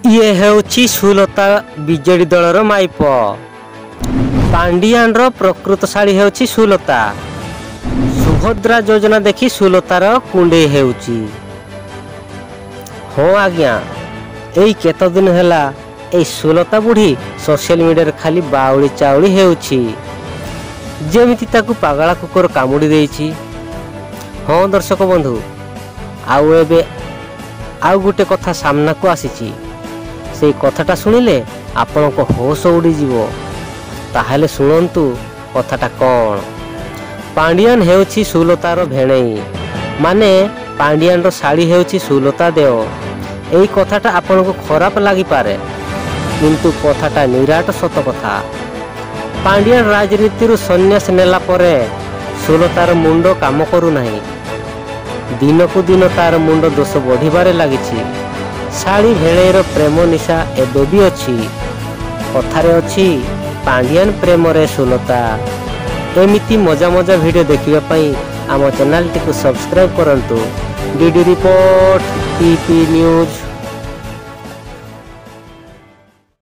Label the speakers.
Speaker 1: ये हेउची सुलता बीजेडी दलर माइप। पांडियान प्रकृतशाली हेउची सुलता। सुभद्रा योजना देखी सुलतार कुंडे हेउची। हाँ आज्ञा, एई केत दिन हैला एई सुलता बुढ़ी सोशल मीडिया खाली बाउली चाउली हेउची, जेमिति ताकू पागला कुकुर कामुड़ी देइची। हाँ दर्शक बंधु, आउ एबे आउ गुटे कथा सामना को आसीची। से कथाटा सुनिले आपण को होश उड़ी जीवो। ताहले सुनंतु कथाटा कौन। पांडियान हेउची सुलतार भेणेई, माने पांडियान रो साड़ी हेउची सुलता देव। एई कथाटा आपण को खराब लागि पारे, किंतु कथाटा निराट सत कथा। पांडियान राजनीति रु सन्यास नेला परे सुलतार मुंड काम करू नाही। दिनकू दिन तार मुंड दोष बढ़िबारे लागिछि। साड़ी भेणेईर प्रेम निशा एबे भी अछि। कथारे अछि पांडियान प्रेम रे सुलता। एमिति मजा मजा वीडियो देखिबा पई आम चैनल टी को सब्सक्राइब करंतु। DD report TP news.